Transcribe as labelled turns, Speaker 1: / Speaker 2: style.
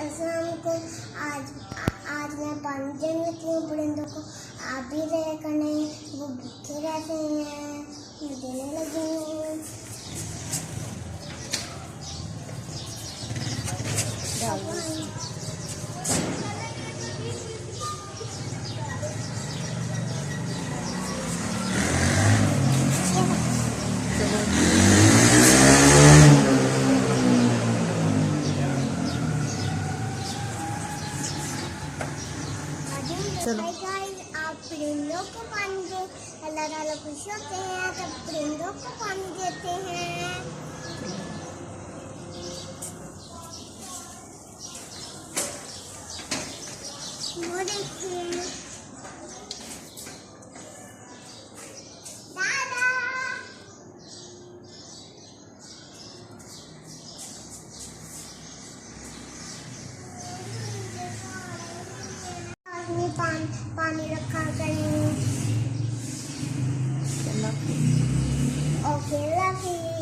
Speaker 1: अस्सलामुअलैकुम। आज मैं पानी देने लगी हूँ परिंदों को। आप भी रहे करने, वो भूखे रहते हैं, मैं देने लगी हूँ।
Speaker 2: चलो
Speaker 1: आप परिंदों को पानी दे, अल्लाह ताला खुश होते हैं तब परिंदों को पानी देते हैं। वो देखिए दादा, पानी रखा करें। Okay love you.